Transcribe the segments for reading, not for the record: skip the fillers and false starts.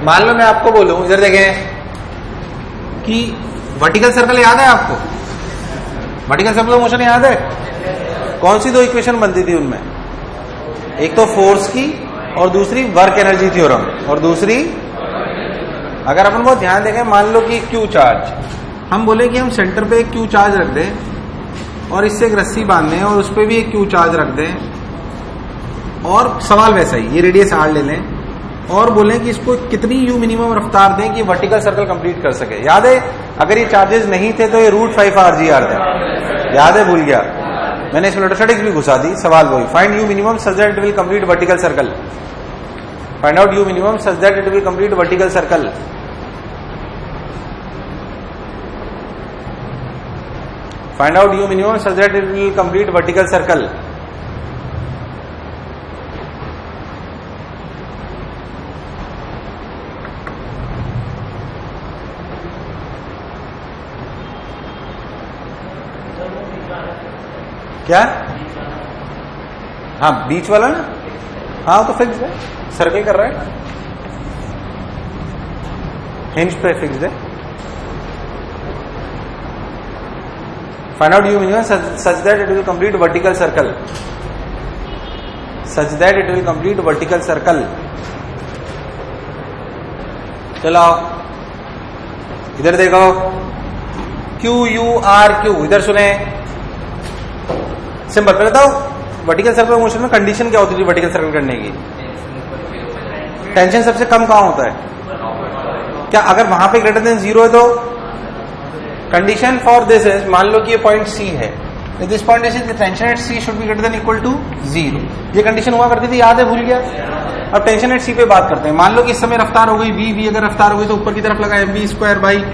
मान लो मैं आपको बोलूं, इधर देखें कि वर्टिकल सर्कल याद है आपको? वर्टिकल सर्कुलर मोशन याद है? कौन सी दो इक्वेशन बनती थी उनमें? एक तो फोर्स की और दूसरी वर्क एनर्जी थ्योरम, और दूसरी, अगर अपन बहुत ध्यान देखें, मान लो कि क्यू चार्ज, हम बोले कि हम सेंटर पे एक क्यू चार्ज रख दें और इससे एक रस्सी बांध दें और उस पर भी एक क्यू चार्ज रख दें, और सवाल वैसा ही, ये रेडियस आर ले लें और बोलें कि इसको कितनी यू मिनिमम रफ्तार दें कि वर्टिकल सर्कल कंप्लीट कर सके। याद है? अगर ये चार्जेस नहीं थे तो ये √5 था, याद है? भूल गया मैंने, इसमें इलेक्ट्रोस्टैटिक्स भी घुसा दी। सवाल वही, find you minimum such that it will complete vertical circle, find out you minimum such that it will complete vertical circle. Find out you minimum such that it will complete vertical circle. क्या? हाँ, बीच वाला ना, हाँ तो fix है, circle कर रहा है, हिंज पे फिक्स है। Find out you minimum such that it will complete vertical circle, such that it will complete vertical circle. चलो इधर देखो, क्यू यू आर क्यू, इधर सुने, सिंपल। पहले बताओ वर्टिकल सर्कुलर मोशन में कंडीशन क्या होती थी वर्टिकल सर्कल करने की? टेंशन सबसे कम कहां होता है? क्या अगर वहां पे ग्रेटर देन 0 है तो कंडीशन फॉर दिस इज, मान लो कि ये पॉइंट सी है, this point is the tension at C should be greater than equal to 0। ये कंडीशन हुआ करती थी, याद है? भूल गया? अब टेंशन एट सी पे बात करते हैं। मान लो कि इस समय रफ्तार हो गई v, अगर रफ्तार हो गई तो ऊपर की तरफ लगा mv²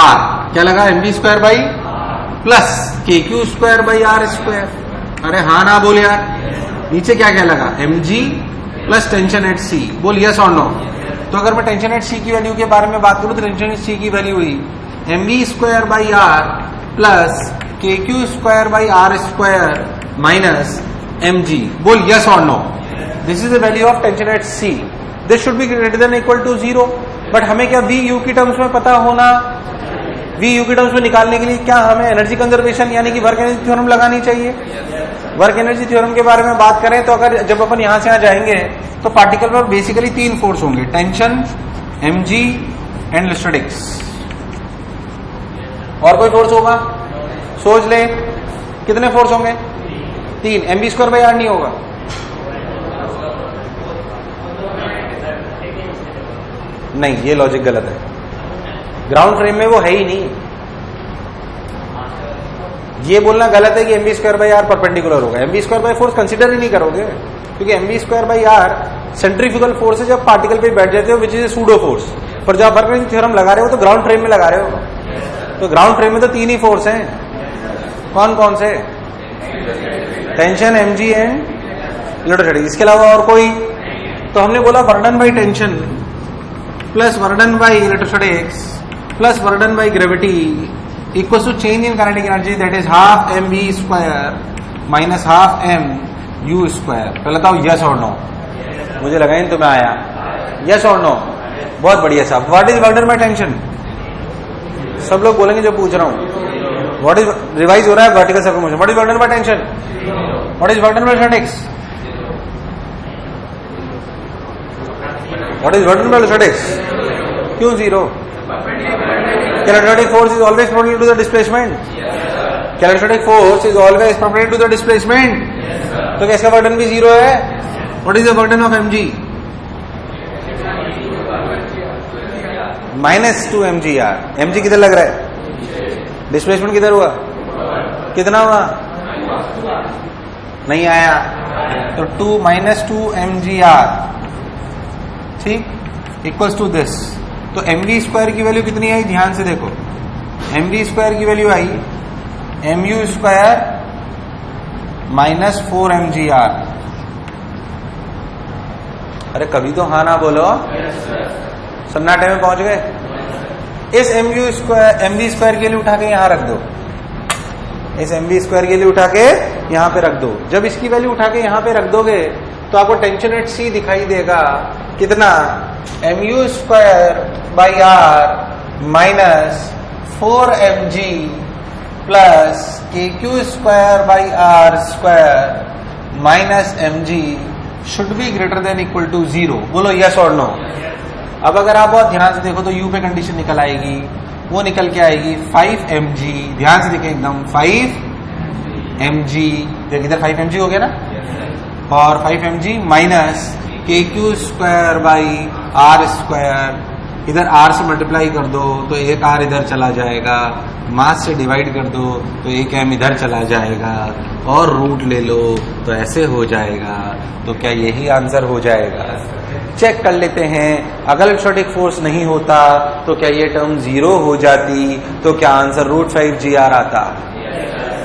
r, क्या लगा? mv² plus kq² r²। अरे हाँ ना बोल यार, नीचे क्या क्या लगा? mg प्लस टेंशन एट सी। बोल यस और नो। तो अगर मैं टेंशन एट सी की वैल्यू के बारे में बात करूं तो टेंशन एट सी की वैल्यू हुई mv² r plus kq² r² minus mg। बोल यस और no. This is the value of tension at C, this should be greater than equal to 0। But हमें क्या v u की टर्म्स में पता होना? v u की टर्म्स में निकालने के लिए क्या हमें एनर्जी कंजर्वेशन यानी कि वर्क एनर्जी थ्योरम लगानी चाहिए? वर्क एनर्जी थ्योरम के बारे में बात करें तो अगर जब अपन यहां से यहां जाएंगे तो पार्टिकल पर बेसिकली 3 फोर्स होंगे, टेंशन, mg एंड इलेक्ट्रोस्टैटिक्स। और कोई फोर्स होगा? सोच ले, कितने फोर्स होंगे? 3। mv²r नहीं होगा? नहीं, ये लॉजिक गलत है। ग्राउंड फ्रेम में वो है ही नहीं। ये बोलना गलत है कि mv²r परपेंडिकुलर होगा। mv² फोर्स कंसीडर ही नहीं करोगे, क्योंकि mv²r सेंट्रीफ्यूगल फोर्स है जब पार्टिकल पे बैठ जाते हो, which is a pseudo force. पर जब वर्क एनर्जी थ्योरम लगा रहे हो तो ग्राउंड फ्रेम में लगा रहे हो। तो ग्राउंड फ्रेम में तो 3 ही फोर्स हैं। कौन कौन से? Tension, mg and electrostatic. इसके अलावा और कोई? तो हमने बोला burden by tension plus burden by electrostatics plus burden by gravity equals to change in kinetic energy, that is half mv² minus half mu²। पहले बताओ यस और नो। मुझे लगा इन तुम्हें आया। यस और नो? बहुत बढ़िया साहब। What is burden by tension? सब लोग बोलेंगे जो पूछ रहा हूं। व्हाट इज, रिवाइज हो रहा है vertical circular motion. What is burden by tension? What is burden by statics? What is burden by statics? क्यों 0? Kinetic force is always proportional to the displacement. Kinetic force is always proportional to the displacement. तो क्या इसका burden भी 0 है? What is the burden of mg? -2 mgr। mg किधर लग रहा है? डिस्प्लेसमेंट किधर हुआ? कितना हुआ? नहीं आया। तो 2 -2 mgr, ठीक, इक्वल्स टू दिस। तो mv² की वैल्यू कितनी आई? ध्यान से देखो, mv² की वैल्यू आई mu² माइनस 4 mgr। अरे कभी तो हाँ ना बोलो, सन्नाटे में पहुंच गए। इस mv² के लिए उठा के यहां रख दो, इस mv² के लिए उठा के यहां पे रख दो। जब इसकी वैल्यू उठा के यहां पे रख दोगे तो आपको टेंशन एट सी दिखाई देगा कितना? mu square by R minus 4mg plus kq square by R square minus mg should be greater than equal to 0। बोलो यस और नो। अब अगर आप बहुत ध्यान से देखो तो u पे कंडीशन निकल आएगी, वो निकल के आएगी 5mg, ध्यान से देखें एकदम 5mg, इधर 5mg हो गया ना, और 5mg minus kq square by R square, इधर r से मल्टीप्लाई कर दो तो एक r इधर चला जाएगा, मास से डिवाइड कर दो तो एक m इधर चला जाएगा, और रूट ले लो तो ऐसे हो जाएगा। तो क्या यही आंसर हो जाएगा? चेक कर लेते हैं। अगर इलेक्ट्रोस्टैटिक फोर्स नहीं होता तो क्या ये टर्म 0 हो जाती? तो क्या आंसर √5gr आता?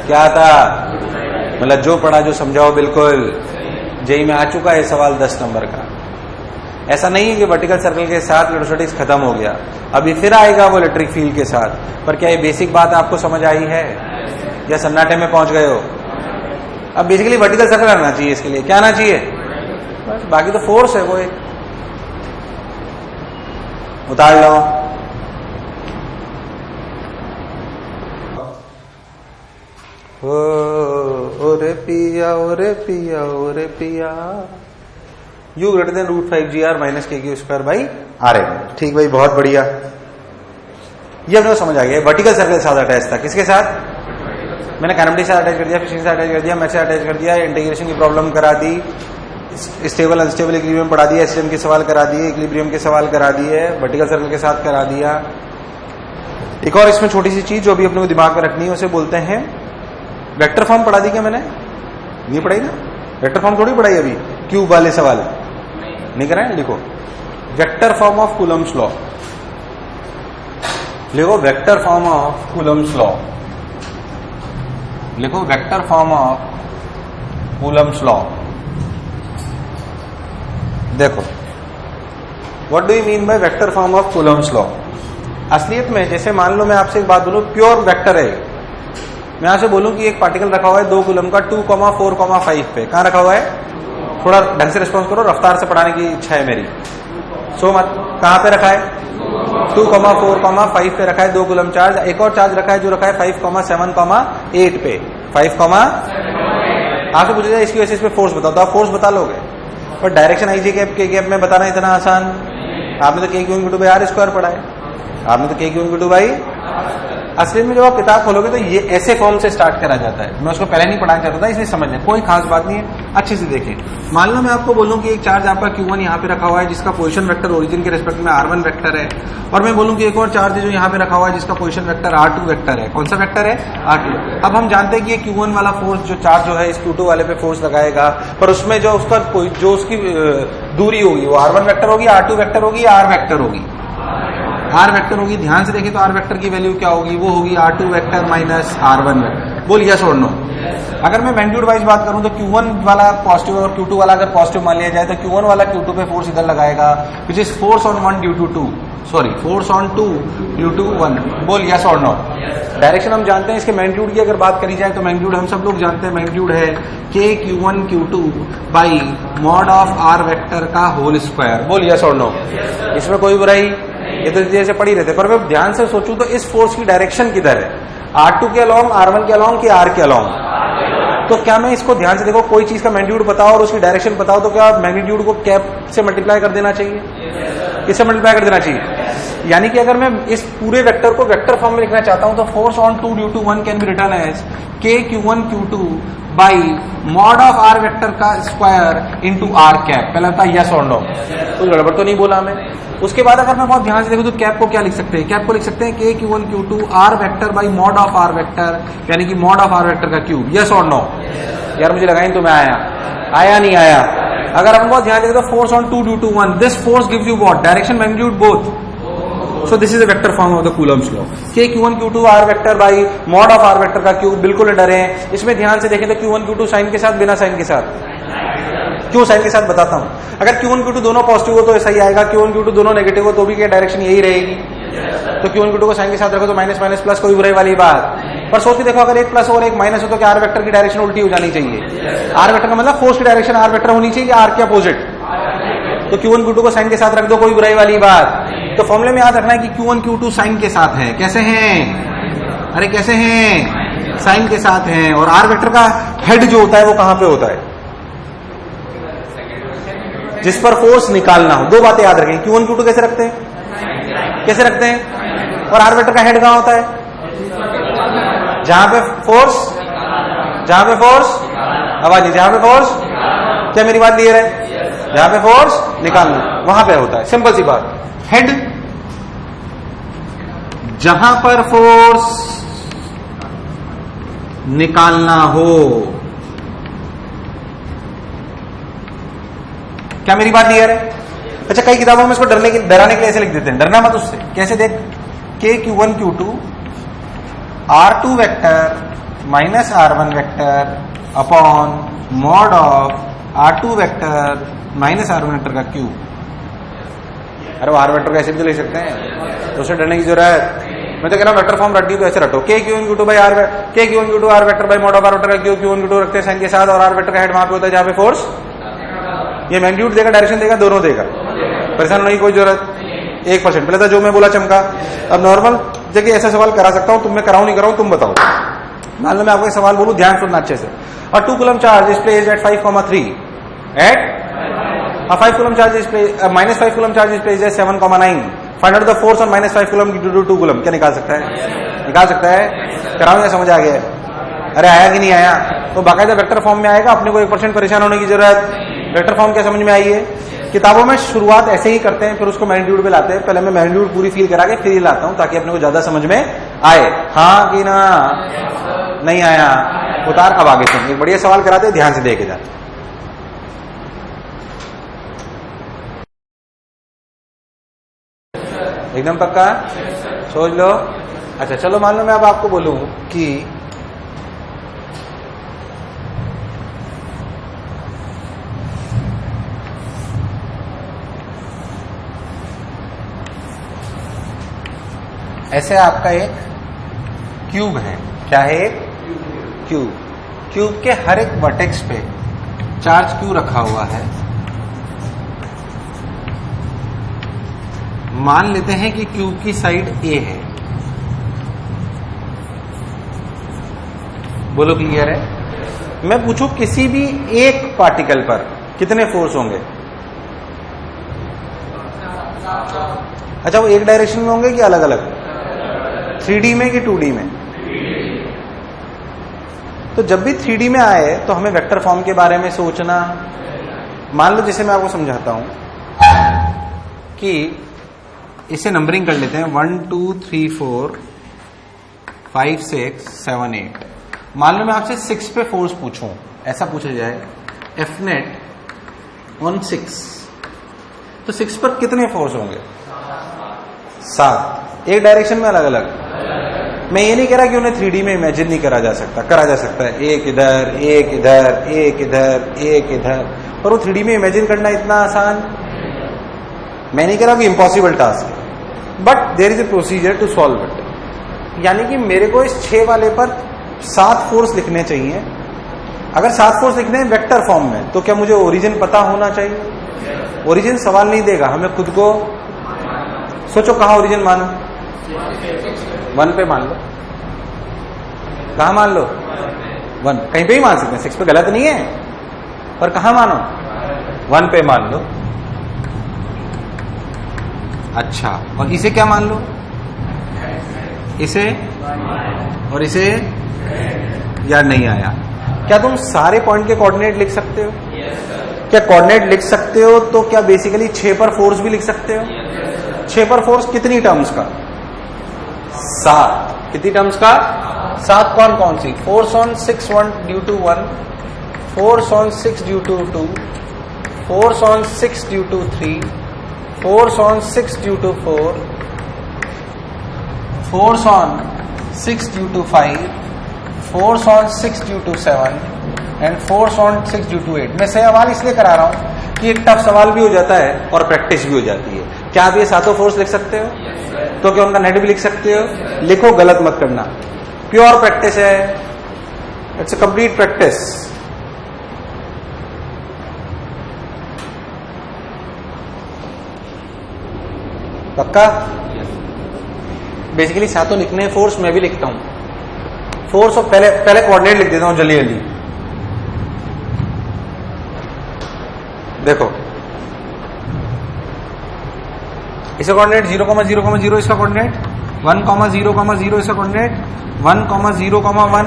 क्या आता? मतलब जो पढ़ा जो समझाओ, बिल्कुल जेई में आ चुका है सवाल 10 नंबर का। ऐसा नहीं है कि वर्टिकल सर्कल के साथ इलेक्ट्रोस्टैटिक्स खत्म हो गया, अभी फिर आएगा वो इलेक्ट्रिक फील्ड के साथ। पर क्या ये बेसिक बात आपको समझ आई है या सन्नाटे में पहुंच गए हो? अब बेसिकली वर्टिकल सर्कल आना चाहिए, इसके लिए क्या आना चाहिए? बस, बाकी तो फोर्स है वो एक उतार लो। ओरे पिया ओरे पिया ओरे पिया, u greater than √5gr minus kq square by rm। ठीक भाई, बहुत बढ़िया, ये अपने को समझ आ गया। वर्टिकल सर्कल के साथ अटैच था, किसके साथ? मैंने काइनेमेटिक्स से अटैच कर दिया, फिजिक्स से अटैच कर दिया, मैथ्स से अटैच कर दिया, इंटीग्रेशन की प्रॉब्लम करा दी, स्टेबल अनस्टेबल इक्विलिब्रियम पढ़ा दिया, एसटीएम के सवाल करा दिए, इक्विलिब्रियम के सवाल करा दिए, वर्टिकल सर्कल के साथ करा दिया। एक और इसमें छोटी सी चीज जो अभी अपने को दिमाग में रखनी है, उसे बोलते हैं वेक्टर फॉर्म। पढ़ा दी क्या मैंने? नहीं पढ़ाई ना? वेक्टर फॉर्म थोड़ी पढ़ाई अभी, क्यूब वाले सवाल नहीं कराए। लिखो vector form of Coulomb's law, लिखो vector form of Coulomb's law, लिखो vector form of Coulomb's law. देखो what do you mean by vector form of Coulomb's law? असलियत में जैसे मान लो मैं आपसे एक बात बोलूं, प्योर वेक्टर है, मैं आपसे बोलूं कि एक पार्टिकल रखा हुआ है 2 कूलम का 2,4,5 पे। कहां रखा हुआ है? थोड़ा ढंग से रिस्पॉन्स करो, रफ्तार से पढ़ाने की इच्छा है मेरी। सो मत, कहां पे रखा है? 2,4,5 पे रखा है 2 कूलम चार्ज। एक और चार्ज रखा है जो रखा है 5,7,8 पे। 5, आपसे पूछा जाए इसकी वजह से इस पे फोर्स बताओ तो आप फोर्स बता लोगे, पर डायरेक्शन आई जी गैप के गैप में बताना इतना आसान? आपने तो kq/r² पढ़ा है, आपने तो kq/, असली में जब आप किताब खोलोगे तो ये ऐसे फॉर्म से स्टार्ट करा जाता है। मैं उसको पहले नहीं पढ़ाना चाहता था, इसलिए समझ लें, कोई खास बात नहीं है, अच्छे से देखें। मान लो मैं आपको बोलूं कि एक चार्ज आपका q1 यहाँ पे रखा हुआ है जिसका पोजीशन वेक्टर ओरिजिन के रेस्पेक्ट में r1 वेक्टर है, और मैं बोलूं कि एक और चार्ज है जो यहाँ पे रखा हुआ है जिसका पोजीशन वेक्टर r2 वेक्टर है। कौन सा वेक्टर है? r2। अब हम जानते हैं कि ये q1 वाला फोर्स जो चार्ज जो है इस q2 वाले पे फोर्स लगाएगा, पर उसमें जो उसकी दूरी होगी वो r1 वेक्टर होगी, r2 वेक्टर होगी, r वेक्टर होगी, r वेक्टर होगी। ध्यान से देखें तो r वेक्टर की वैल्यू क्या होगी? वो होगी r2 vector minus r1 vector. बोल यस और नो। अगर मैं मैग्नीट्यूड वाइज बात करूं तो q1 वाला पॉजिटिव और q2 वाला अगर पॉजिटिव मान लिया जाए तो q1 वाला q2 पे फोर्स इधर लगाएगा, which is force on 1 due to 2, sorry force on 2 due to 1। बोल यस और नो। डायरेक्शन हम जानते हैं, इसके मैग्नीट्यूड की अगर बात करी जाए तो मैग्नीट्यूड हम सब लोग जानते हैं, मैग्नीट्यूड है kq1q2 by mod of r vector का होल स्क्वायर। बोल यस और नो। इसमें कोई बुराई? ये तो जैसे पढ़ी रहते, पर मैं ध्यान से सोचूं तो इस फोर्स की डायरेक्शन किधर है? r2 के अलोंग, r1 के अलोंग कि r के अलोंग? तो क्या मैं इसको ध्यान से देखो, कोई चीज का मैग्नीट्यूड बताओ और उसकी डायरेक्शन बताओ तो क्या मैग्नीट्यूड को कैप से मल्टीप्लाई कर देना चाहिए? किससे मल्टीप्लाई कर देना चाहिए? यानी कि अगर मैं इस पूरे वेक्टर को वेक्टर फॉर्म में लिखना चाहता हूं तो force on 2 due to 1 can be written as kq1q2 by mod of r vector का स्क्वायर इनटू r कैप। पहले बता यस और नो, कोई गड़बड़ तो नहीं बोला मैं? उसके बाद अगर मैं बहुत ध्यान से देखूं तो कैप को क्या लिख सकते हैं? कैप को लिख सकते हैं kq1q2 r vector by mod of r vector, यानी कि मॉड ऑफ r वेक्टर का क्यूब। यस और नो? यार मुझे लगा ही तो मैं आया नहीं आया। अगर हम बहुत ध्यान देखें तो force on 2 due to 1, this force gives you what? Direction, magnitude, both. So this is a vector form of the Coulomb's law. kq1q2 r vector by mod of r vector का क्यूब। बिल्कुल डरे हैं। इसमें ध्यान से देखें तो q1q2 sign के साथ, बिना साइन के साथ? क्यों साइन के साथ बताता हूं। अगर q1q2 दोनों पॉजिटिव हो तो ऐसा ही आएगा, q1q2 दोनों नेगेटिव हो तो भी क्या डायरेक्शन यही रहेगी? तो q1q2 को साइन के साथ रखो तो माइनस माइनस प्लस, कोई बुराई वाली बात? पर सोच के देखो, अगर एक प्लस और एक माइनस हो तो क्या r वेक्टर की डायरेक्शन उल्टी हो जानी चाहिए? r वेक्टर का मतलब फोर्स की डायरेक्शन r वेक्टर होनी चाहिए, r के अपोजिट? तो Q1 Q2 को साइन के साथ रख दो, कोई बुराई वाली बात। तो फॉर्मूले में याद रखना है कि Q1 Q2 साइन के साथ है। कैसे हैं? अरे कैसे हैं? साइन के साथ हैं। और आर वेक्टर का हेड जो होता है वो कहां पे होता है? जिस पर फोर्स निकालना हो। दो बातें याद रखें, Q1 Q2 कैसे रखते हैं? कैसे रखते हैं? और आर वेक्टर का हेड कहां होता है? जहां पे फोर्स, जहां पे फोर्स, आवाज नहीं, जहां पे फोर्स, क्या मेरी बात क्लियर है? जहां पे फोर्स निकालना वहां पे होता है। सिंपल सी बात। हेड जहां पर फोर्स निकालना हो। क्या मेरी बात क्लियर है? अच्छा, कई किताबों में इसको डराने के लिए ऐसे लिख देते हैं, डरना मत उससे। कैसे? देख, K Q1 Q2 R2 vector minus R1 vector upon mod of R2 vector minus R1 vector का क्यूब। अरे वो आर वेक्टर का ऐसे भी तो लिख सकते हैं, तो उसे डरने की जरूरत। मैं तो कह रहा हूं वेक्टर फॉर्म रख दी तो ऐसे रटो, K Q1 Q2 by R, K Q1 Q2 R vector by mod of R vector का क्यूब। Q1 Q2 रखते हैं साइन के साथ, और R वेक्टर का हेड वहां पे होता है जहां पे फोर्स। ये मैग्नीट्यूड देगा, डायरेक्शन देगा, दोनों देगा। परेशान होने की कोई जरूरत 1%। पहले था जो मैं बोला चमका। अब नॉर्मल जगह ऐसा सवाल करा सकता हूं, तुम मैं कराऊं नहीं कराऊं तुम बताओ। मान लो मैं आपको एक सवाल बोलूं, ध्यान सुनना अच्छे से। और 2 coulomb charge is placed at 5,3 at 5 coulomb charge is minus 5 coulomb charge is placed at 7,9। Find out the force on minus 5 coulomb due to 2 coulomb. क्या निकाल सकता है? निकाल सकता है? कराऊं या समझ आ गया? अरे आया कि नहीं आया? तो बाकायदा वेक्टर फॉर्म में आएगा, अपने को 1% परेशान होने की जरूरत। वेक्टर फॉर्म क्या समझ में आई है? किताबों में शुरुआत ऐसे ही करते हैं, फिर उसको मैग्नीट्यूड पे लाते हैं। पहले मैं मैग्नीट्यूड पूरी फील करा के फिर ही लाता हूं, ताकि अपने को ज्यादा समझ में आए। हाँ कि ना? नहीं आया? उतार। अब आगे सुन, एक बढ़िया सवाल कराते हैं, ध्यान से देखे जाते। एकदम पक्का? सोच लो। अच्छा चलो, मान लो मैं अब आपको बोलूं कि ऐसे आपका एक क्यूब है। क्या है? एक क्यूब। क्यूब के हर एक वर्टेक्स पे चार्ज क्यू रखा हुआ है। मान लेते हैं कि क्यूब की साइड ए है। बोलो क्लियर है? मैं पूछूं किसी भी एक पार्टिकल पर कितने फोर्स होंगे? अच्छा, वो एक डायरेक्शन में होंगे कि अलग अलग? 3D में कि 2D में? तो जब भी 3D में आए तो हमें वेक्टर फॉर्म के बारे में सोचना। मान लो जैसे मैं आपको समझाता हूं कि इसे नंबरिंग कर लेते हैं 1 2 3 4 5 6 7 8। मान लो मैं आपसे 6 पे फोर्स पूछूं, ऐसा पूछा जाए एफ नेट ऑन 6, तो 6 पर कितने फोर्स होंगे? 7। एक डायरेक्शन में अलग अलग। मैं ये नहीं कह रहा कि उन्हें 3D में इमेजिन नहीं करा जा सकता, करा जा सकता है। एक इधर, एक इधर, एक इधर, एक इधर, पर वो 3D में इमेजिन करना इतना आसान मैं नहीं कह रहा कि इम्पॉसिबल टास्क है, but there is a procedure to solve it. यानी कि मेरे को इस 6 वाले पर 7 फोर्स लिखने चाहिए। अगर 7 फोर्स लिखने हैं वेक्टर फॉर्म में, तो क्या मुझे ओरिजिन पता होना चाहिए? ओरिजिन सवाल नहीं देगा, हमें खुद को सोचो कहां ओरिजिन मानो। 1 पे मान लो। कहां मान लो? 1। कहीं पे ही मान सकते हैं, 6 पे गलत नहीं है, पर कहां मानो? 1 पे मान लो। अच्छा, और इसे क्या मान लो? इसे और इसे? यार नहीं आया। क्या तुम सारे पॉइंट के कोऑर्डिनेट लिख सकते हो? क्या कोऑर्डिनेट लिख सकते हो? तो क्या बेसिकली 6 पर फोर्स भी लिख सकते हो? 6 पर फोर्स कितनी टर्म्स का? 7। कितनी टर्म्स का? 7। कौन कौन सी? Force on 6 1 due to 1, force on 6 due to 2, force on 6 due to 3, force on 6 due to 4, force on 6 due to 5, force on 6 due to 7 and force on 6 due to 8। मैं सवाल इसलिए करा रहा हूं कि एक टफ सवाल भी हो जाता है और प्रैक्टिस भी हो जाती है। क्या आप ये 7 फोर्स लिख सकते हो? तो क्या उनका नेट भी लिख सकते हो? लिखो, गलत मत करना। प्योर प्रैक्टिस है, इट्स अ कंप्लीट प्रैक्टिस। पक्का? बेसिकली सातों लिखने हैं फोर्स, मैं भी लिखता हूं फोर्स, और पहले कोऑर्डिनेट लिख देता हूं जल्दी जल्दी। देखो इसका कोऑर्डिनेट 0,0,0, इसका कोऑर्डिनेट 1,0,0, इसका कोऑर्डिनेट 1,0,1।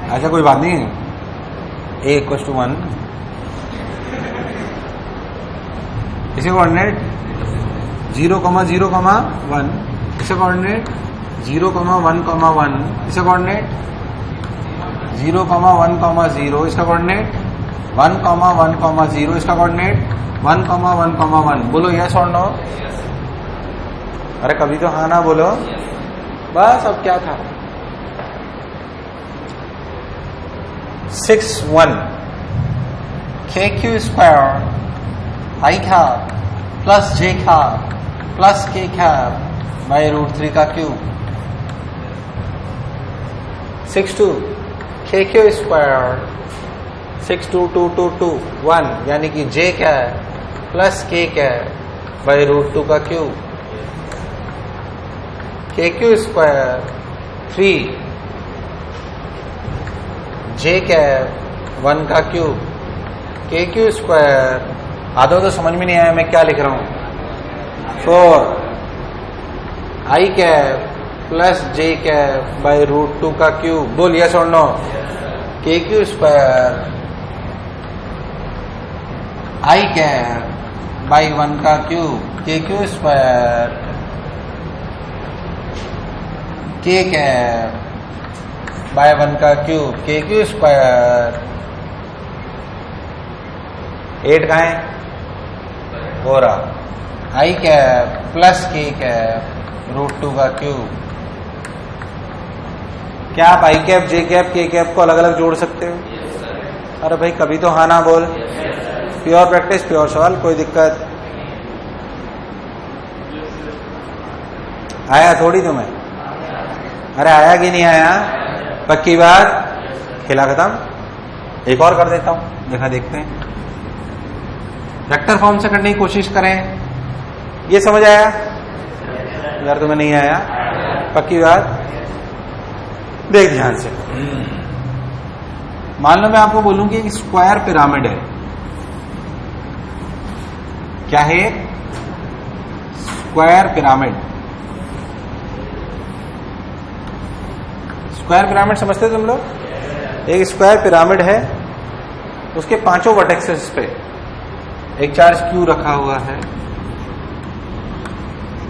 अच्छा कोई बात नहीं, a = 1, इसका कोऑर्डिनेट 0,0,1, इसका कोऑर्डिनेट 0,1,1, इसका कोऑर्डिनेट 0,1,0, इसका कोऑर्डिनेट 1,1,0, इसका कोऑर्डिनेट 1,1,1। बोलो यस और नो? अरे कभी तो हाँ ना बोलो। बस अब क्या था? 6,1 KQ square I cap plus J cap plus K cap by √3 का क्यूब। 6,2 KQ स्क्वायर 6,2,2,2,1 यानी कि J cap plus K cap by √2 का cube. KQ square 3 J cap 1 का क्यूब। KQ स्क्वायर आधा तो समझ में नहीं आया मैं क्या लिख रहा हूं। 4 I cap plus J cap by √2 का क्यूब। बोल यस और no? KQ square I cap by 1 का cube. KQ square K cap by 1 का क्यूब। KQ स्क्वायर 8 कहाँ है? हो रहा I cap plus K cap √2 का क्यूब। क्या आप I cap, J cap, K cap को अलग अलग जोड़ सकते हो? अरे भाई कभी तो हाँ ना बोल। प्योर प्रैक्टिस, प्योर सवाल, कोई दिक्कत आया थोड़ी तुम्हें? अरे आया कि नहीं आया? पक्की बात? खेला खत्म। एक और कर देता हूं, देखते हैं। वेक्टर फॉर्म से करने की कोशिश करें। ये समझ आया? यार तुम्हें नहीं आया? पक्की बात? देख ध्यान से। मान लो मैं आपको बोलूं कि एक स्क्वायर पिरामिड है। क्या है? Square pyramid. स्क्वायर पिरामिड समझते तुम लोग? एक स्क्वायर पिरामिड है, उसके 5 वर्टेक्सेस पे एक चार्ज Q रखा हुआ है।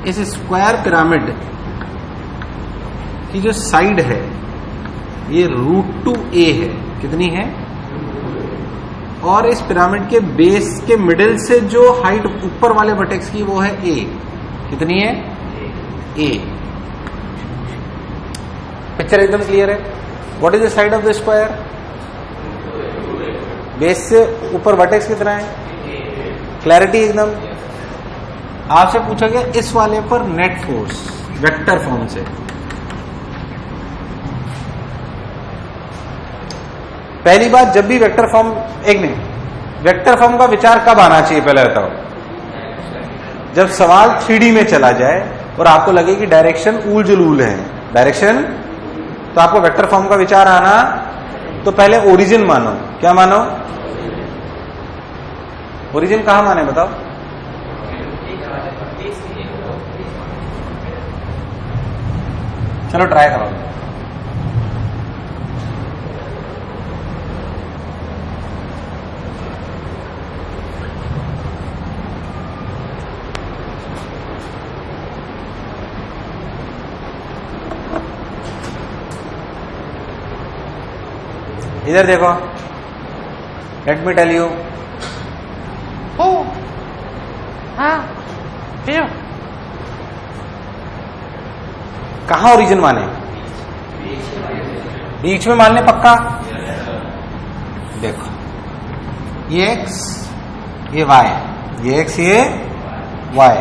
इस स्क्वायर पिरामिड की जो साइड है ये √2a है। कितनी है? और इस पिरामिड के बेस के मिडिल से जो हाइट ऊपर वाले वर्टेक्स की वो है a। कितनी है? a। पिक्चर एकदम क्लियर है? What is the side of the square? Base से ऊपर वर्टेक्स कितना है? क्लैरिटी एकदम। आपसे पूछा गया इस वाले पर नेट फोर्स वेक्टर फॉर्म से। पहली बात, जब भी वेक्टर फॉर्म, एक नहीं, वेक्टर फॉर्म का विचार कब आना चाहिए पहले बताओ? जब सवाल 3D में चला जाए और आपको लगे कि डायरेक्शन ऊल जुलूल है, डायरेक्शन, तो आपको वेक्टर फॉर्म का विचार आना। तो पहले ओरिजिन मानो। क्या मानो? ओरिजिन कहां माने बताओ? चलो ट्राई करो। इधर देखो, लेट मी टेल यू। कहां ओरिजिन माने? बीच में मानने पक्का? देखो ये x, ये y, ये x, ये y,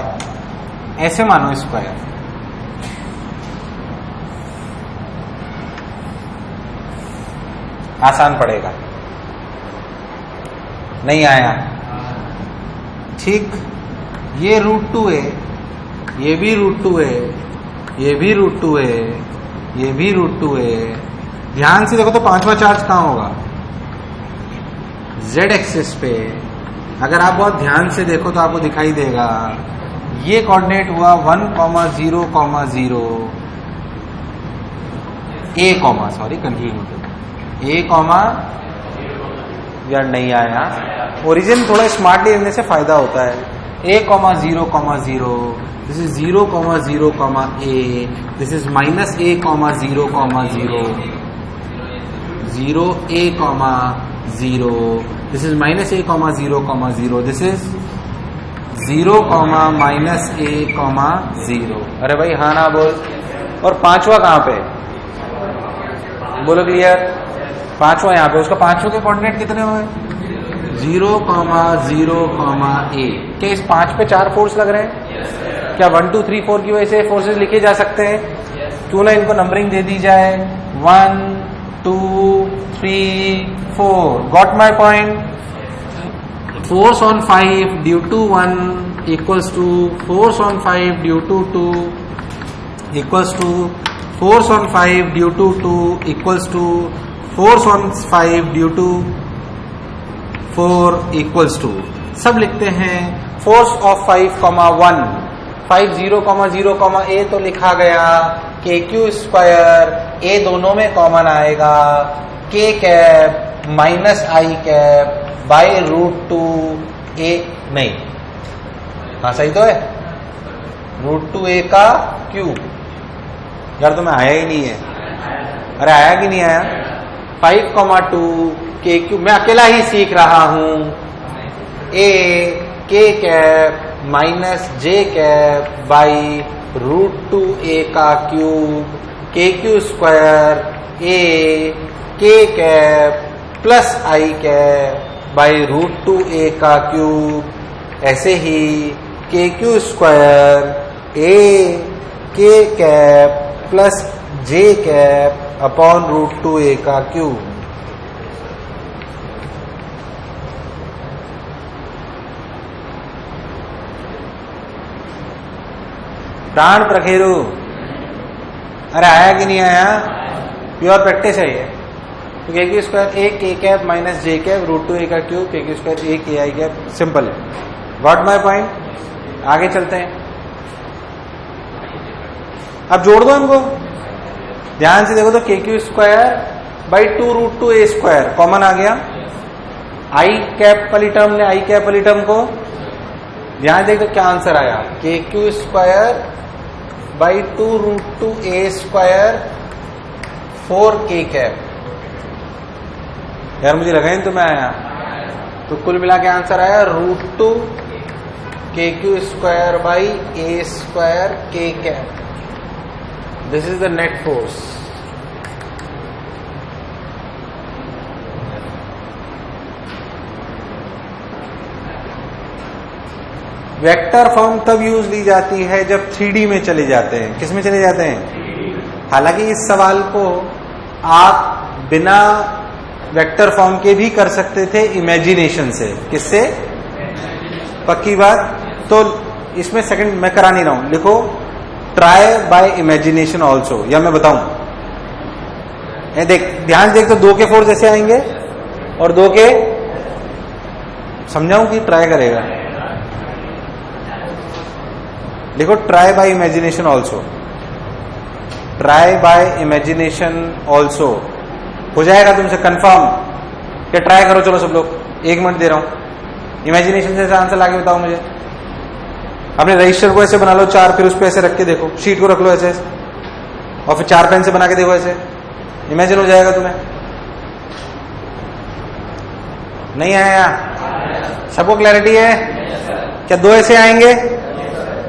ऐसे मानो स्क्वायर। आसान पड़ेगा। नहीं आया? ठीक, ये √2 है, ये भी √2 है, ये भी √2 है, ये भी √2 है। ध्यान से देखो तो पांचवा चार्ज कहां होगा? z एक्सिस पे। अगर आप बहुत ध्यान से देखो तो आपको दिखाई देगा ये कोऑर्डिनेट हुआ 1,0,0 ए कॉमा, सॉरी कंफ्यूजन होता है, ए कॉमा यार नहीं आया, ओरिजिन थोड़ा स्मार्टली लिखने से फायदा होता है। A,0,0, this is 0,0, A, this is -A,0,0, 0A,0, this is -A,0,0, this is 0, -A,0। अरे भाई हाँ ना बोल। और पांचवा कहां पे? बोलो क्लियर। पांचवा यहाँ पे, उसका पांचों के कोऑर्डिनेट कितने हुए? 0, 0, A। क्या इस 5 पे 4 फोर्स लग रहे हैं? क्या 1, 2, 3, 4 की वजह से फोर्सेस लिखे जा सकते हैं? क्यों ना इनको नंबरिंग दे दी जाए, 1, 2, 3, 4। Got my point? Force on 5 due to 1 equals to force on 5 due to 2 equals to force on 5 due to 2 equals to force on 5 due to 4 equals to, सब लिखते हैं फोर्स ऑफ 5, 1, 5, 0, A तो लिखा गया, KQ², A दोनों में common आएगा, K cap -I cap by √2A, नहीं हाँ सही तो है, √2A का क्यूब। यार तो मैं आया ही नहीं है, अरे आया कि नहीं आया? 5, 2 KQ, मैं अकेला ही सीख रहा हूं, A K cap -J cap by √2A का cube, KQ² A K cap plus I cap by √2A का क्यूब। ऐसे ही KQ² A K cap plus J cap upon √2A का क्यूब। प्राण प्रखेरु, अरे आया कि नहीं आया? प्योर प्रैक्टिस है ये। तो KQ² A K cap minus J cap √2A का cube, KQ² A KI cap, simple है। Got my point? आगे चलते हैं, अब जोड़ दो इनको, ध्यान से देखो तो KQ² बाई 2 √2A² कॉमन आ गया, I कैप वाली टर्म ने I कैप वाली टर्म को, ध्यान देख तो क्या आंसर आया, KQ² by 2 √2A², 4K cap. यार मुझे लगा ही तो मैं आया, तो कुल मिला के आंसर आया √2 KQ² by A² K cap. This is the net force. Vector form तब यूज ली जाती है जब 3D में चले जाते हैं। किस में चले जाते हैं? हालांकि इस सवाल को आप बिना वेक्टर फॉर्म के भी कर सकते थे इमेजिनेशन से। किससे? पक्की बात। तो इसमें सेकंड मैं करा नहीं रहा हूं, लिखो ट्राई बाय इमेजिनेशन ऑल्सो, या मैं बताऊं, देख ध्यान देख तो 2 के फोर्स ऐसे आएंगे और 2 के, समझाऊं कि ट्राई करेगा? लिखो try by imagination also, try by imagination also. हो जाएगा तुमसे कंफर्म कि ट्राई करो। चलो सब लोग 1 मिनट दे रहा हूं, इमेजिनेशन से आंसर लाके बताओ मुझे। अपने रजिस्टर को ऐसे बना लो 4, फिर उस पर ऐसे रख के देखो, शीट को रख लो ऐसे और फिर 4 पेन से बना के देखो, ऐसे इमेजिन हो जाएगा तुम्हें। नहीं आया? सबको क्लैरिटी है? क्या 2 ऐसे आएंगे?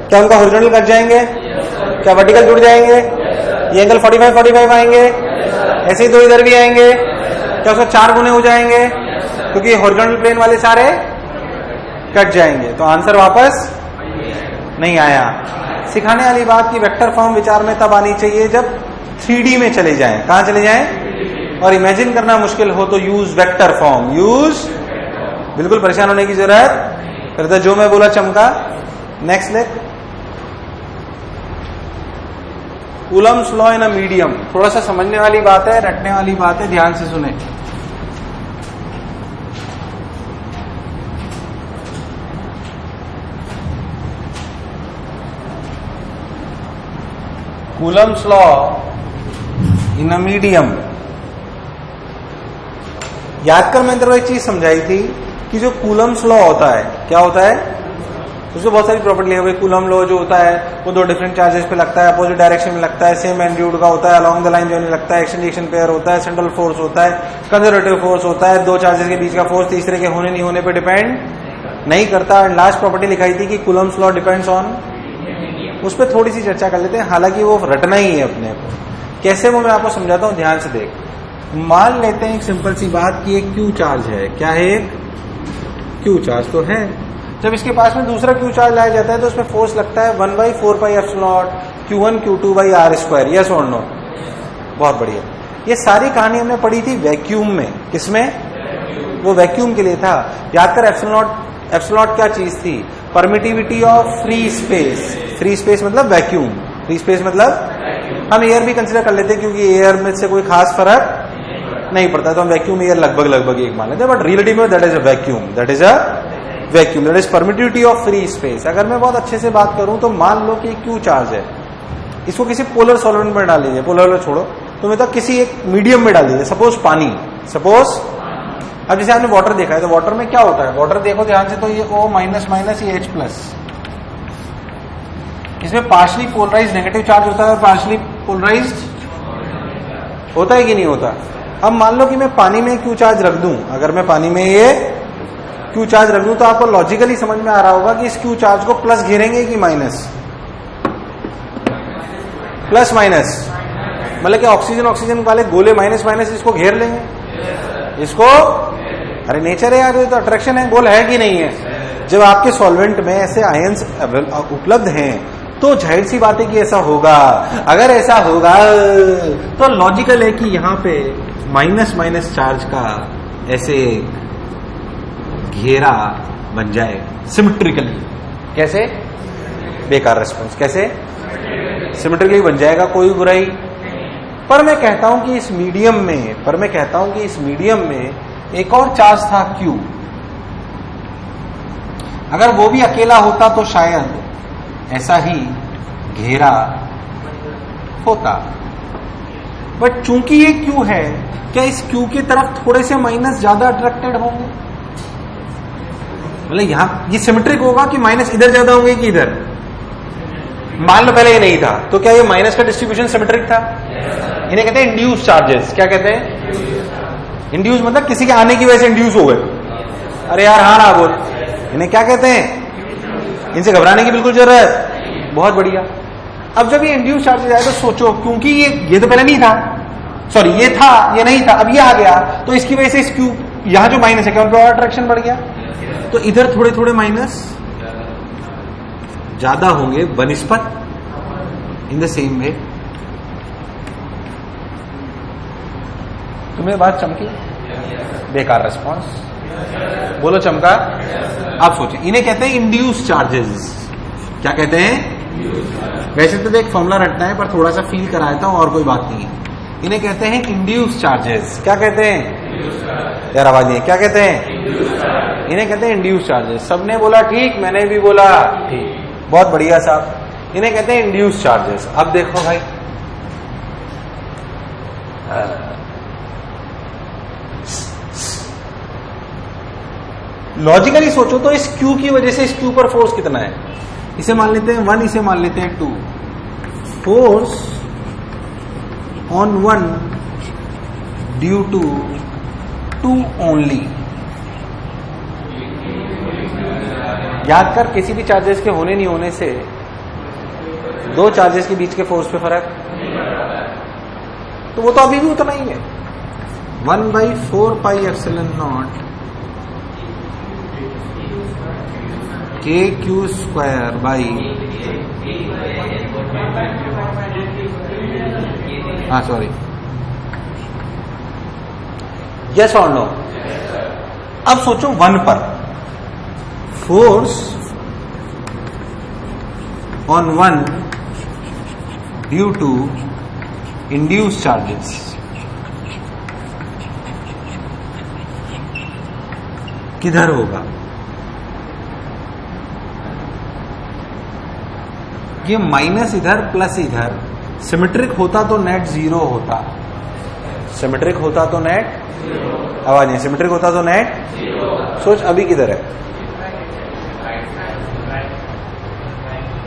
क्या उनका हॉरिजॉन्टल कट जाएंगे? क्या वर्टिकल जुड़ जाएंगे? ये एंगल 45 आएंगे, ऐसे ही 2 इधर भी आएंगे। क्या उसका 4 गुने हो जाएंगे? क्योंकि हॉरिजॉन्टल प्लेन वाले सारे कट जाएंगे। तो आंसर वापस नहीं आया। सिखाने वाली बात की वेक्टर फॉर्म विचार में तब आनी चाहिए जब 3D में चले जाएं। कहां चले जाएं? और इमेजिन करना मुश्किल हो तो यूज वेक्टर फॉर्म, यूज, बिल्कुल परेशान होने की जरूरत फिर जो मैं बोला चमका। नेक्स्ट लेख, Coulomb's law in a medium. थोड़ा सा समझने वाली बात है, रटने वाली बात है, ध्यान से सुने। Coulomb's law in a medium. याद कर, मैंने तेरे को एक चीज समझाई थी कि जो कूलम्स लॉ होता है, क्या होता है, उसमें बहुत सारी प्रॉपर्टी है। कूलम लॉ जो होता है वो दो डिफरेंट चार्जेस पे लगता है, अपोजिट डायरेक्शन में लगता है, सेम एम्पलीट्यूड का होता है, अलोंग द लाइन जो नहीं लगता है, एक्शन रिएक्शन पेयर होता है, सेंट्रल फोर्स होता है, कंजर्वेटिव फोर्स होता है, दो चार्जेस के बीच का फोर्स तीसरे के होने नहीं होने पे डिपेंड नहीं करता। एंड लास्ट प्रॉपर्टी लिखाई थी कि कूलम्स लॉ डिपेंड्स ऑन, उस पर थोड़ी सी चर्चा कर लेते हैं, हालांकि वो रटना ही है अपने को। कैसे वो मैं आपको समझाता हूं, ध्यान से देख। मान लेते हैं एक सिंपल सी बात कि एक क्यू चार्ज है। क्या है? एक क्यू चार्ज तो है। जब इसके पास में दूसरा क्यू चार्ज लाया जाता है तो उसमें फोर्स लगता है 1/4πε0 Q1 Q2 by r²। Yes और नो? बहुत बढ़िया। ये सारी कहानी हमने पढ़ी थी वैक्यूम में। किसमें? वो वैक्यूम के लिए था। याद कर, एप्सिलॉन क्या चीज थी? Permittivity of free space. Free space मतलब वैक्यूम, फ्री स्पेस मतलब हम एयर भी कंसिडर कर लेते हैं क्योंकि एयर में से कोई खास फर्क नहीं पड़ता, तो हम वैक्यूम एयर लगभग एक मान लेते हैं। बट रियलिटी में that is a vacuum, that is a vacuum, that is permittivity of free space. अगर मैं बहुत अच्छे से बात करूं तो मान लो कि क्यू चार्ज है, इसको किसी पोलर सॉल्वेंट में डाल लीजिए, पोलर छोड़ो, तो मतलब किसी एक मीडियम में डाल दीजिए, सपोज पानी, सपोज। अब जैसे आपने वाटर देखा है तो वाटर में क्या होता है, वाटर देखो ध्यान से, तो ये O माइनस ये H+, इसमें पार्शली पोलराइज नेगेटिव चार्ज होता है और पार्शली पोलराइज होता है कि नहीं होता। अब मान लो कि मैं पानी में क्यू चार्ज रख दूं, अगर मैं पानी में ये क्यू चार्ज रख दूं तो आपको लॉजिकली समझ में आ रहा होगा कि इस क्यू चार्ज को प्लस घेरेंगे कि माइनस, प्लस माइनस, मतलब कि ऑक्सीजन वाले गोले माइनस इसको घेर लेंगे, इसको, अरे नेचर है यार, ये तो अट्रैक्शन है, गोल है कि नहीं है। जब आपके सॉल्वेंट में ऐसे आयंस उपलब्ध हैं तो जाहिर सी बात है कि ऐसा होगा। अगर ऐसा होगा तो लॉजिकल है कि यहां पे माइनस चार्ज का ऐसे घेरा बन जाए सिमेट्रिकली। कैसे? बेकार रिस्पॉन्स। कैसे? सिमेट्रिकली बन जाएगा, कोई बुराई। पर मैं कहता हूं कि इस मीडियम में एक और चार्ज था Q। अगर वो भी अकेला होता तो शायद ऐसा ही घेरा होता। बट चूंकि ये Q है, क्या इस Q की तरफ थोड़े से माइनस ज्यादा अट्रैक्टेड होंगे? मतलब यहां ये सिमेट्रिक होगा कि माइनस इधर ज्यादा होंगे कि इधर? मान लो पहले ये नहीं था, तो क्या ये माइनस का डिस्ट्रीब्यूशन सिमेट्रिक था? इन्हें कहते हैं इंड्यूस चार्जेस। क्या कहते हैं? इंड्यूस मतलब किसी के आने की वजह से इंड्यूस हो गए। अरे यार हाँ ना बोल, इन्हें क्या कहते हैं? इनसे घबराने की बिल्कुल जरूरत। बहुत बढ़िया। अब जब ये इंड्यूस चार्जेस आए तो सोचो, क्योंकि ये तो पहले नहीं था, सॉरी ये था, ये नहीं था, अब ये आ गया, तो इसकी वजह से इस क्यू यहां जो माइनस है क्या उनका और अट्रैक्शन बढ़ गया, तो इधर थोड़े थोड़े माइनस ज्यादा होंगे बनिस्पत इन द सेम वे। तुम्हें बात चमकी? बेकार रिस्पॉन्स। बोलो चमका। आप सोचिए, इन्हें कहते हैं इंड्यूस चार्जेस। क्या कहते हैं? वैसे तो देख फॉर्मूला रटना है, पर थोड़ा सा फील करा देता हूं, और कोई बात नहीं है। इन्हें कहते हैं इंड्यूस चार्जेस। क्या कहते हैं? यार आवाज नहीं, क्या कहते हैं? इन्हें कहते हैं इंड्यूस चार्जेस। सबने बोला ठीक, मैंने भी बोला ठीक, बहुत बढ़िया साहब। इन्हें कहते हैं इंड्यूस चार्जेस। अब देखो भाई, लॉजिकली सोचो तो इस Q की वजह से इस Q पर फोर्स कितना है? इसे मान लेते हैं 1, इसे मान लेते हैं 2। Force on 1 due to 2 only. याद कर, किसी भी चार्जेस के होने नहीं होने से दो चार्जेस के बीच के फोर्स पे फर्क, तो वो तो अभी भी उतना ही है। 1/4πε0 KQ² बाई, हाँ सॉरी, यस और नो। अब सोचो 1 पर, force on one due to induce charges, किधर होगा? ये माइनस इधर प्लस इधर, सिमेट्रिक होता तो नेट जीरो होता, सिमेट्रिक होता तो नेट आवाज नहीं, सिमेट्रिक होता तो नेट सोच अभी किधर है,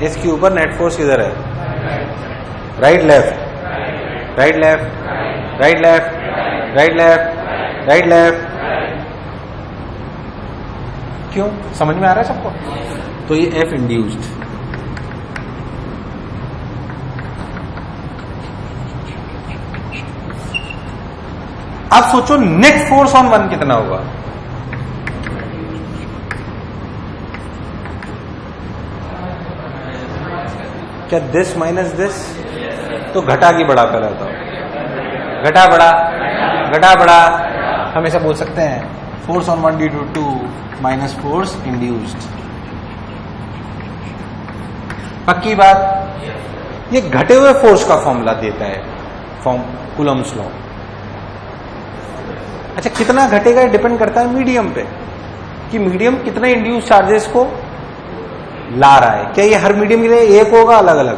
इसके ऊपर नेट फोर्स किधर है? Right left, right left, right left, right left, right left. क्यों? समझ में आ रहा है सबको? तो ये एफ इंड्यूस्ड। अब सोचो नेट फोर्स ऑन वन कितना होगा? क्या दिस माइनस दिस? तो घटा की बढ़ा पहले बताओ, घटा बढ़ा, घटा बढ़ा, हमेशा बोल सकते हैं force on one due to two minus force induced. पक्की बात। ये घटे हुए फोर्स का फॉर्मूला देता है फॉर्म कूलम्स लॉ। अच्छा, कितना घटेगा डिपेंड करता है मीडियम पे, कि मीडियम कितने इंड्यूस चार्जेस को ला रहा है। क्या ये हर मीडियम के लिए एक होगा? अलग अलग,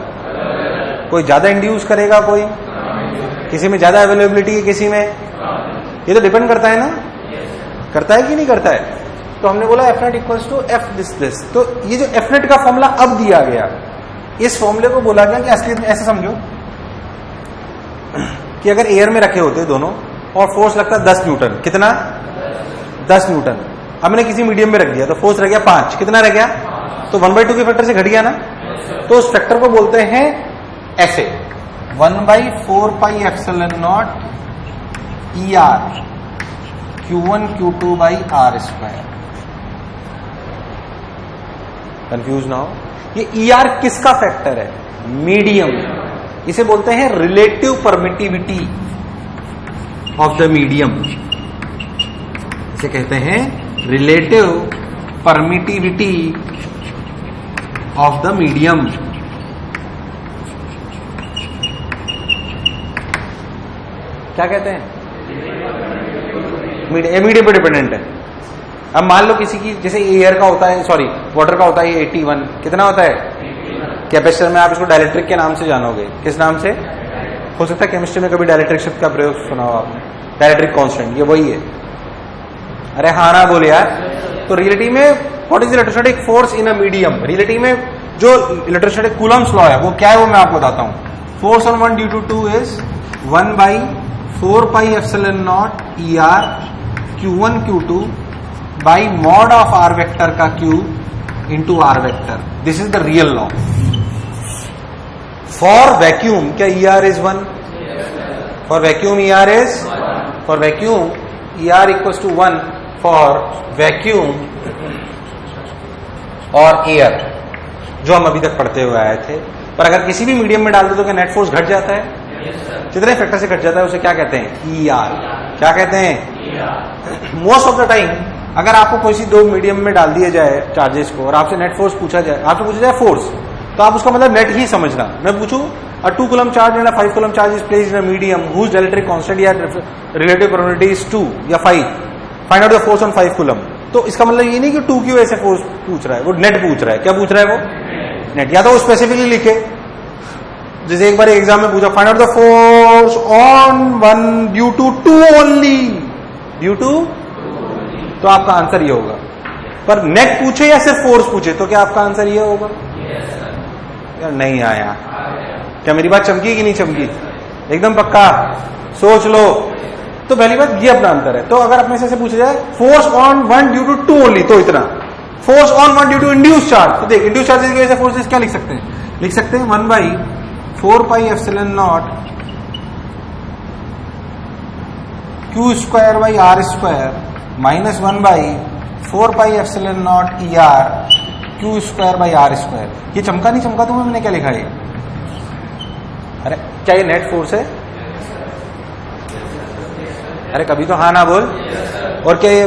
कोई ज्यादा इंड्यूस करेगा, कोई किसी में ज्यादा अवेलेबिलिटी है, किसी में, ये तो डिपेंड करता है ना, करता है कि नहीं करता है। तो हमने बोला F net equals to F this. तो ये जो एफ नेट का फॉर्मूला अब दिया गया, इस फॉर्मूले को बोला गया कि असली ऐसे समझो कि अगर एयर में रखे होते दोनों और फोर्स लगता 10 न्यूटन, कितना? 10 न्यूटन। हमने किसी मीडियम में रख दिया तो फोर्स रह गया 5, कितना रह गया? तो 1/2 के फैक्टर से घट गया ना। तो उस फैक्टर को बोलते हैं ऐसे 1/4 pi epsilon naught ER Q1 Q2 by R square. Confuse ना हो, ये ER किसका फैक्टर है? मीडियम। इसे बोलते हैं relative permittivity of the medium, इसे कहते हैं relative permittivity of the medium. क्या कहते हैं? मीडियम पे डिपेंडेंट है। अब मान लो किसी की, जैसे एयर का होता है, सॉरी वाटर का होता है 81, कितना होता है कैपेसिटर में? आप इसको डाइलेक्ट्रिक के नाम से जानोगे। किस नाम से? हो सकता है केमिस्ट्री में कभी डाइलेक्ट्रिक शब्द का प्रयोग सुना हो आपने, डाइलेक्ट्रिक कांस्टेंट, ये वही है। अरे हाँ ना बोले यार। तो रियलिटी में what is electrostatic force in a medium? Reality में जो इलेक्ट्रोस्टैटिक कूलम्स लॉ है वो क्या है, वो मैं आपको बताता हूं। Force on one due to two is 1/4 pi epsilon naught ER Q1 Q2 by mod of R vector का cube into R vector. This is the real law for vacuum. क्या ER is 1? For vacuum ER is, for vacuum ER equals to 1 for vacuum और air, जो हम अभी तक पढ़ते हुए आए थे। पर अगर किसी भी मीडियम में डाल दो तो क्या नेट फोर्स घट जाता है? कितने फैक्टर से घट जाता है? उसे क्या कहते हैं? ER। क्या कहते हैं? मोस्ट ऑफ द टाइम अगर आपको कोई दो मीडियम में डाल दिया जाए चार्जेस को और आपसे नेट फोर्स पूछा जाए, आपसे पूछा जाए फोर्स, तो आप उसका मतलब नेट ही समझना। मैं पूछूं a 2 coulomb charge and a 5 coulomb charge is placed in a medium whose dielectric constant या रिलेटिव प्रोबेबिलिटी इज 2 या 5, find out the force on 5 coulomb. तो इसका मतलब ये नहीं कि 2 की वजह से फोर्स पूछ रहा है, वो नेट पूछ रहा है। क्या पूछ रहा है वो? नेट। या तो वो स्पेसिफिकली लिखे, जैसे एक बार एग्जाम में पूछा find out the force on one due to 2 only, due to, तो आपका आंसर ये होगा। पर नेट पूछे या सिर्फ फोर्स पूछे तो क्या आपका आंसर ये होगा? यार नहीं आया। क्या मेरी बात चमकी कि नहीं चमकी? एकदम पक्का सोच लो। तो पहली बात ये अपना अंतर है। तो अगर अपने से पूछा जाए force on one due to 2 only, तो इतना। Force on one due to induce charge, तो देख इंड्यूस चार्जेस की वजह से फोर्सेस क्या लिख सकते हैं? लिख सकते हैं 1/4 pi epsilon not Q square by R square minus 1/4 pi epsilon naught ER Q square by R square. ये चमका नहीं चमका तुम्हें? मैंने क्या लिखा है? अरे क्या ये नेट फोर्स है? अरे कभी तो हाँ ना बोल। और क्या ये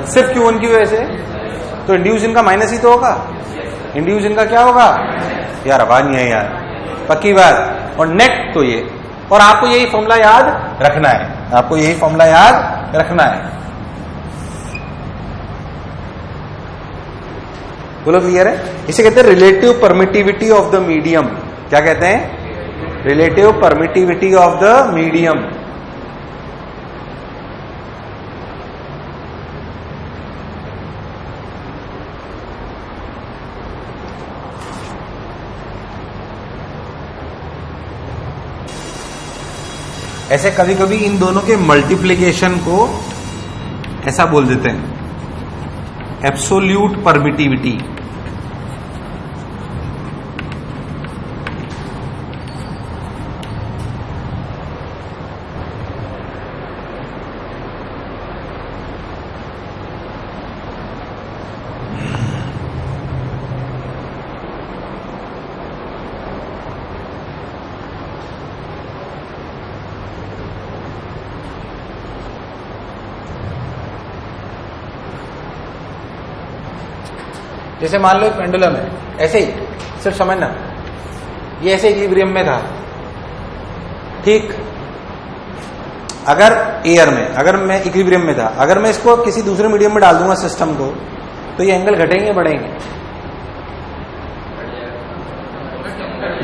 सिर्फ Q1 की वजह से? तो इंड्यूस इनका माइनस ही तो होगा, इंड्यूस इनका क्या होगा यार, आवाज नहीं है यार, पक्की बात। और नेट तो ये, और आपको यही फॉर्मूला याद रखना है, आपको यही फॉर्मूला याद रखना है। बोलो क्लियर है? इसे कहते हैं relative permittivity of the medium. क्या कहते हैं? Relative permittivity of the medium. ऐसे कभी कभी इन दोनों के मल्टीप्लिकेशन को ऐसा बोल देते हैं एब्सोल्यूट परमिटिविटी। जैसे मान लो एक पेंडुलम है, ऐसे ही सिर्फ समझना, ये ऐसे इक्विलिब्रियम में था, ठीक। अगर एयर में, अगर मैं इक्विलिब्रियम में था, अगर मैं इसको किसी दूसरे मीडियम में डाल दूंगा सिस्टम को, तो ये एंगल घटेंगे बढ़ेंगे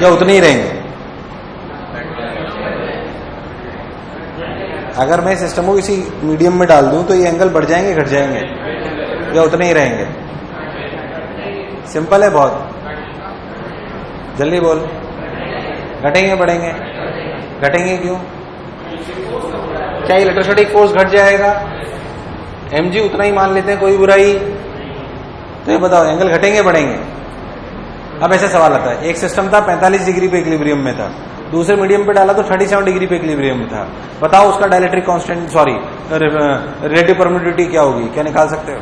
या उतने ही रहेंगे? अगर मैं सिस्टम को किसी मीडियम में डाल दूं तो ये एंगल बढ़ जाएंगे घट जाएंगे या उतने ही रहेंगे? सिंपल है बहुत, जल्दी बोल। घटेंगे बढ़ेंगे? घटेंगे क्यों? क्या इलेक्ट्रोस्टैटिक फोर्स घट जाएगा? mg उतना ही मान लेते हैं, कोई बुराई। तो ये बताओ एंगल घटेंगे बढ़ेंगे? अब ऐसे सवाल आता है, एक सिस्टम था 45 डिग्री पे इक्विलिब्रियम में था, दूसरे मीडियम पे डाला तो 37 डिग्री पे इक्विलिब्रियम में था, बताओ उसका dielectric constant, sorry relative permittivity क्या होगी? क्या निकाल सकते हो?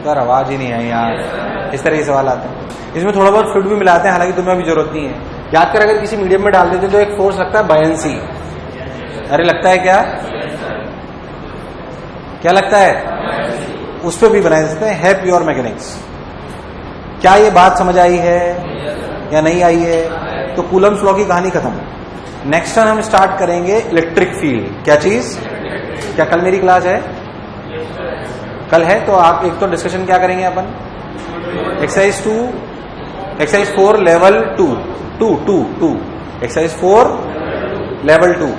यार आवाज ही नहीं आई यार। इस तरह के सवाल आते हैं, इसमें थोड़ा बहुत फ्लूइड भी मिलाते हैं, हालांकि तुम्हें अभी जरूरत नहीं है। याद कर, अगर किसी मीडियम में डाल देते तो एक फोर्स लगता है बायंसी। अरे लगता है क्या? क्या लगता है? उस पर भी बना सकते हैं, है प्योर मैकेनिक्स। क्या ये बात समझ आई है या नहीं आई है? तो कूलम्स लॉ की कहानी खत्म। नेक्स्ट टाइम हम स्टार्ट करेंगे इलेक्ट्रिक फील्ड। क्या चीज? क्या कल मेरी क्लास है? कल है तो आप एक तो डिस्कशन क्या करेंगे अपन? Exercise 2, exercise 4 level 2, exercise 4 level 2।